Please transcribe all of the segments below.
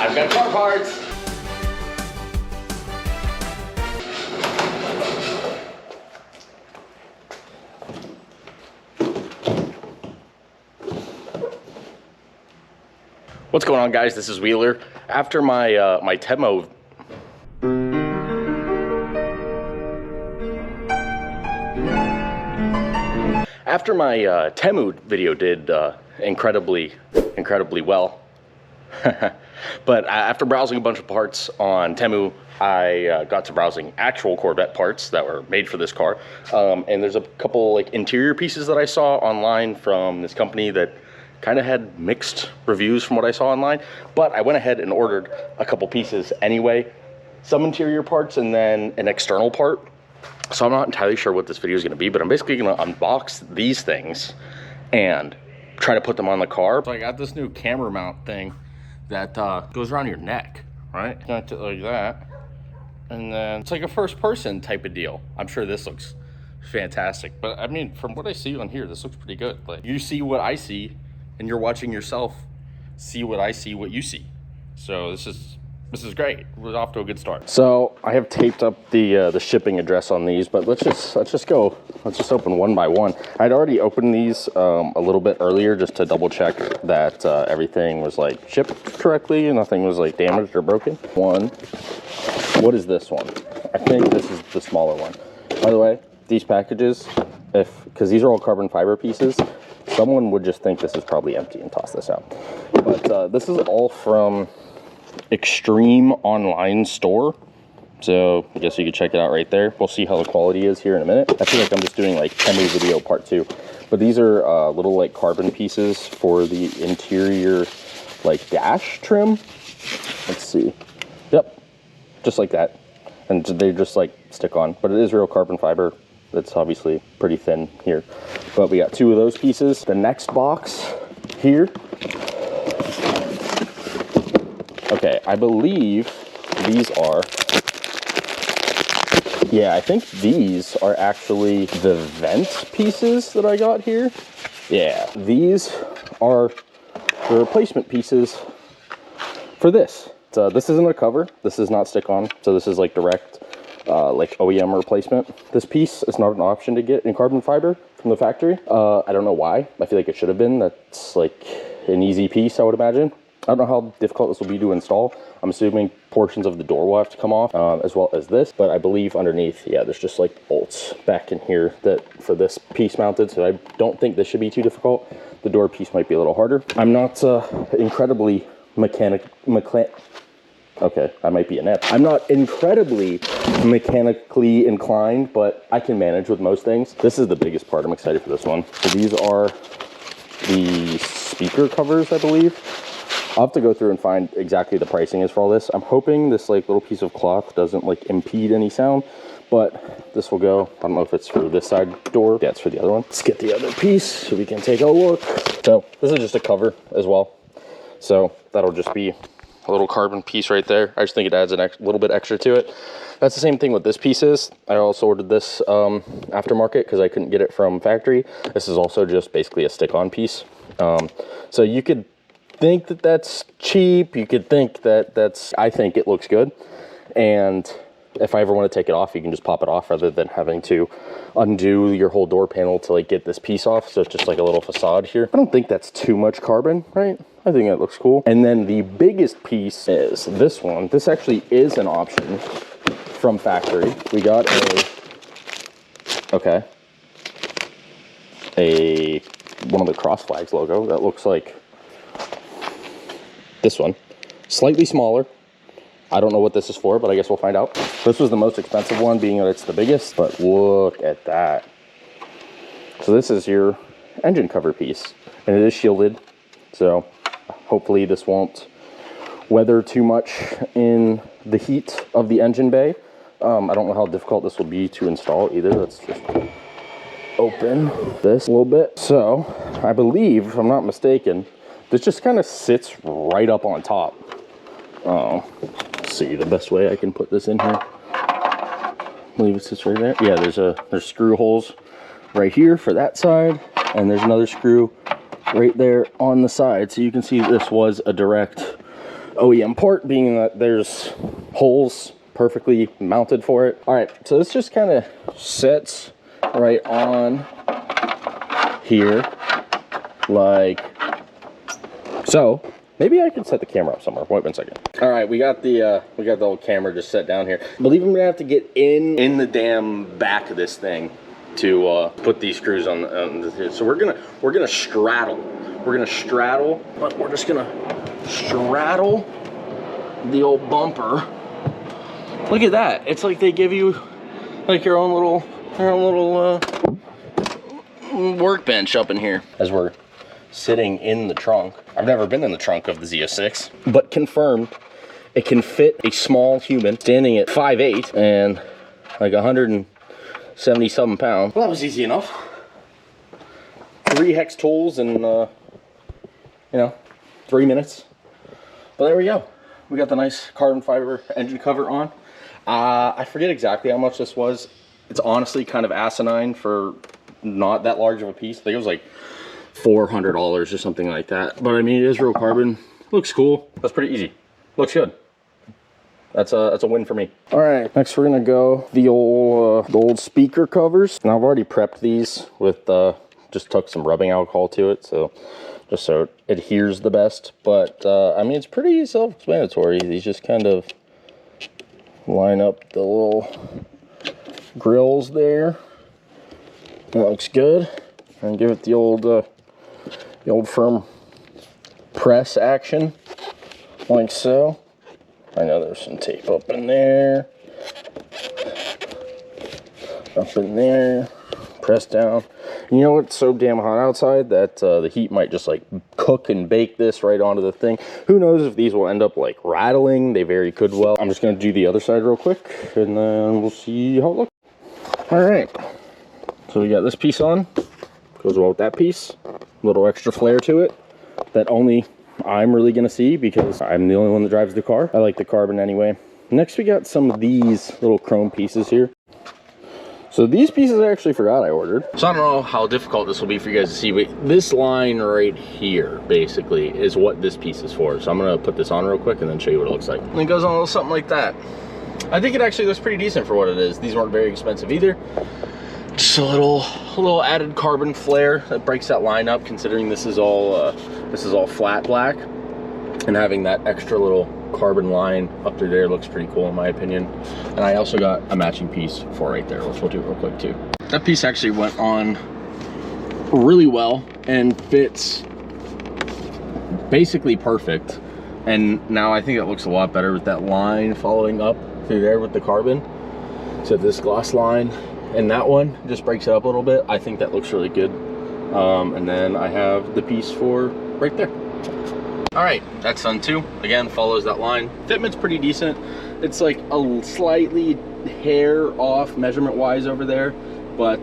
I've got car parts. What's going on, guys? This is Wheeler. After my Temu video did incredibly well. But after browsing a bunch of parts on Temu, I got to browsing actual Corvette parts that were made for this car. And there's a couple like interior pieces that I saw online from this company that kind of had mixed reviews from what I saw online. But I went ahead and ordered a couple pieces anyway. Some interior parts and then an external part. So I'm not entirely sure what this video is going to be, but I'm basically going to unbox these things and try to put them on the car. So I got this new camera mount thing that goes around your neck, right? Connect it like that. And then it's like a first person type of deal. I'm sure this looks fantastic. But I mean, from what I see on here, this looks pretty good. Like, you see what I see, and you're watching yourself see what I see, what you see. So this is great. We're off to a good start. So I have taped up the shipping address on these, but let's just open one by one. I'd already opened these a little bit earlier just to double check that everything was like shipped correctly and nothing was like damaged or broken. What is this one? I think this is the smaller one. By the way, these packages, because these are all carbon fiber pieces, someone would just think this is probably empty and toss this out. But this is all from Extreme Online Store. So I guess you could check it out right there. We'll see how the quality is here in a minute. I feel like I'm just doing like Temu video part 2. But these are little like carbon pieces for the interior like dash trim. Let's see. Yep, just like that. And they just like stick on, but it is real carbon fiber. That's obviously pretty thin here. But we got 2 of those pieces. The next box here. Okay, I believe these are, yeah, I think these are actually the vent pieces that I got here. Yeah, these are the replacement pieces for this. So this isn't a cover, this is not stick-on, so this is like direct like OEM replacement. This piece is not an option to get in carbon fiber from the factory. I don't know why. I feel like it should have been. That's like an easy piece, I would imagine. I don't know how difficult this will be to install. I'm assuming portions of the door will have to come off, as well as this, but I believe underneath, yeah, there's just like bolts back in here that for this piece mounted, so I don't think this should be too difficult. The door piece might be a little harder. I'm not incredibly okay, I might be inept. I'm not incredibly mechanically inclined, but I can manage with most things. This is the biggest part. I'm excited for this one. So these are the speaker covers, I believe. I'll have to go through and find exactly the pricing is for all this. I'm hoping this like little piece of cloth doesn't like impede any sound, but this will go. I don't know if it's for this side door. Yeah, it's for the other one. Let's get the other piece so we can take a look. So this is just a cover as well. So that'll just be a little carbon piece right there. I just think it adds a little bit extra to it. That's the same thing with this piece is. I also ordered this aftermarket because I couldn't get it from factory. This is also just basically a stick-on piece. So you could think that that's cheap. You could think that I think it looks good. And if I ever want to take it off, you can just pop it off rather than having to undo your whole door panel to like get this piece off. So it's just like a little facade here. I don't think that's too much carbon, right? I think that looks cool. And then the biggest piece is this one. This actually is an option from factory. We got one of the Cross Flags logo that looks like this one. Slightly smaller. I don't know what this is for, but I guess we'll find out. This was the most expensive one, being that it's the biggest, but look at that. So this is your engine cover piece, and it is shielded. So hopefully this won't weather too much in the heat of the engine bay. I don't know how difficult this will be to install either. Let's just open this a little bit. So I believe, if I'm not mistaken, this just kind of sits right up on top. Let's see the best way I can put this in here. I believe it sits right there. Yeah, there's screw holes right here for that side, and there's another screw right there on the side. So you can see this was a direct OEM part, being that there's holes perfectly mounted for it. All right, so this just kind of sits right on here like so. Maybe I could set the camera up somewhere. Wait one second. All right, we got the old camera just set down here. I believe I'm gonna have to get in the damn back of this thing to put these screws on the. So we're gonna straddle. We're gonna straddle, but we're just gonna straddle the old bumper. Look at that! It's like they give you like your own little workbench up in here as we're sitting in the trunk. I've never been in the trunk of the Z06, but confirmed it can fit a small human standing at 5'8" and like 170 something pounds. Well, that was easy enough. 3 hex tools in you know, 3 minutes. But there we go. We got the nice carbon fiber engine cover on. I forget exactly how much this was. It's honestly kind of asinine for not that large of a piece. I think it was like $400 or something like that. But I mean, it is real carbon. Looks cool. That's pretty easy. Looks good. That's a win for me. All right, next we're gonna go the old speaker covers. Now I've already prepped these with just took some rubbing alcohol to it, so just so it adheres the best. But I mean, it's pretty self-explanatory. These just kind of line up the little grills there. That looks good. And give it the old firm press action, like so. I know there's some tape up in there, press down. You know what's so damn hot outside that the heat might just like cook and bake this right onto the thing. Who knows if these will end up like rattling? They very could well. I'm just gonna do the other side real quick and then we'll see how it looks. All right, so we got this piece on. Goes well with that piece. A little extra flair to it that only I'm really gonna see because I'm the only one that drives the car. I like the carbon anyway. Next we got some of these little chrome pieces here. So these pieces I actually forgot I ordered. So I don't know how difficult this will be for you guys to see, but this line right here basically is what this piece is for. So I'm gonna put this on real quick and then show you what it looks like. And it goes on a little something like that. I think it actually looks pretty decent for what it is. These weren't very expensive either. Just a little added carbon flare that breaks that line up, considering this is all flat black, and having that extra little carbon line up through there looks pretty cool in my opinion. And I also got a matching piece for right there, which we'll do real quick too. That piece actually went on really well and fits basically perfect. And now I think it looks a lot better with that line following up through there with the carbon. So this gloss line and that one just breaks it up a little bit. I think that looks really good. And then I have the piece for right there. All right, that's done too. Again, follows that line. Fitment's pretty decent. It's like a slightly hair off measurement wise over there, but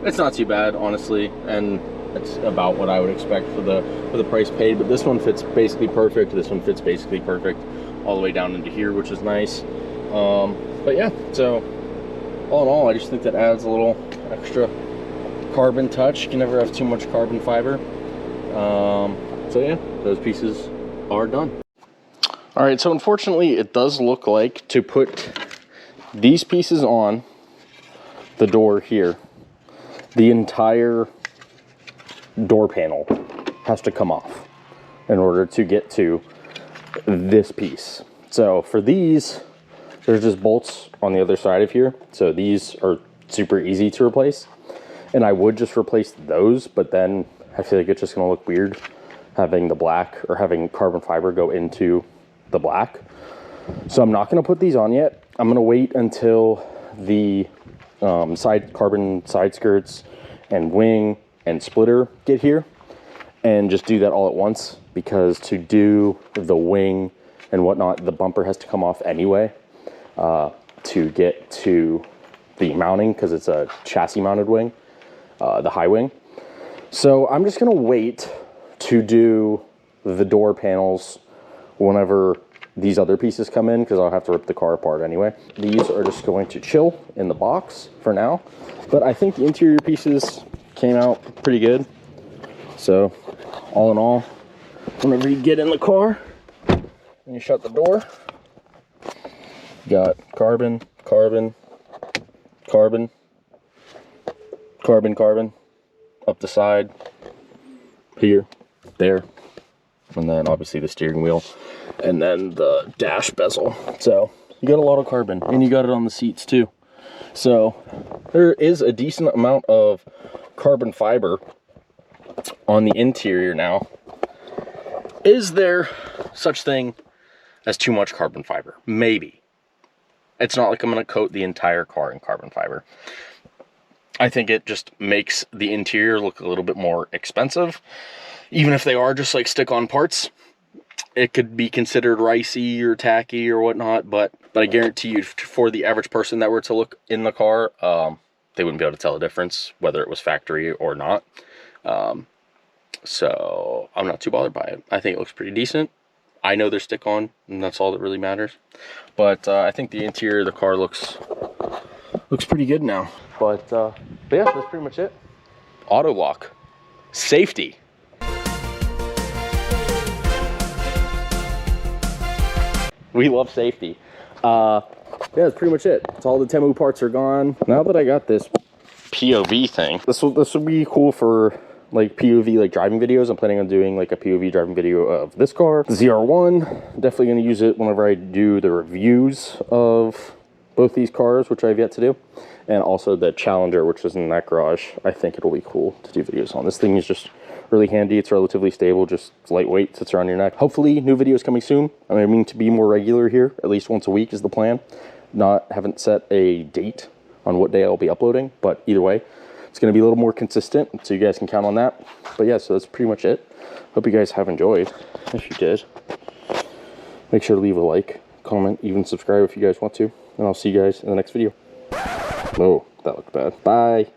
it's not too bad, honestly. And it's about what I would expect for the price paid. But this one fits basically perfect. This one fits basically perfect all the way down into here, which is nice. But yeah, so all in all, I just think that adds a little extra carbon touch. You can never have too much carbon fiber. So yeah, those pieces are done. All right, so unfortunately it does look like to put these pieces on the door here, the entire door panel has to come off in order to get to this piece. So for these, there's just bolts on the other side of here. So these are super easy to replace. And I would just replace those, but then I feel like it's just gonna look weird having the black or having carbon fiber go into the black. So I'm not gonna put these on yet. I'm gonna wait until the carbon side skirts and wing and splitter get here and just do that all at once, because to do the wing and whatnot, the bumper has to come off anyway to get to the mounting, because it's a chassis mounted wing, the high wing. So I'm just gonna wait to do the door panels whenever these other pieces come in, because I'll have to rip the car apart anyway. These are just going to chill in the box for now, but I think the interior pieces came out pretty good. So all in all, whenever you get in the car and you shut the door. You got carbon, carbon, carbon, carbon, carbon, up the side, here, there, and then obviously the steering wheel, and then the dash bezel. So you got a lot of carbon, and you got it on the seats too. So there is a decent amount of carbon fiber on the interior now. Is there such thing as too much carbon fiber? Maybe. It's not like I'm going to coat the entire car in carbon fiber. I think it just makes the interior look a little bit more expensive. Even if they are just like stick-on parts, it could be considered ricey or tacky or whatnot, but I guarantee you, for the average person that were to look in the car, they wouldn't be able to tell the difference, whether it was factory or not. So I'm not too bothered by it. I think it looks pretty decent. I know they're stick-on, and that's all that really matters. But I think the interior of the car looks pretty good now. But yeah, that's pretty much it. Auto lock, safety. We love safety. Yeah, that's pretty much it. It's all the Temu parts are gone. Now that I got this POV thing, this will be cool for like POV like driving videos. I'm planning on doing like a POV driving video of this car, the ZR1. Definitely going to use it whenever I do the reviews of both these cars, which I have yet to do, and also the Challenger, which is in that garage. I think it'll be cool to do videos on. This thing is just really handy. It's relatively stable, just lightweight, sits around your neck. Hopefully new videos coming soon. I mean to be more regular here, at least once a week is the plan. Haven't set a date on what day I'll be uploading, but either way, it's going to be a little more consistent, so you guys can count on that. But yeah, so that's pretty much it. Hope you guys have enjoyed. If you did, make sure to leave a like, comment, even subscribe if you guys want to, and I'll see you guys in the next video. Oh, that looked bad. Bye.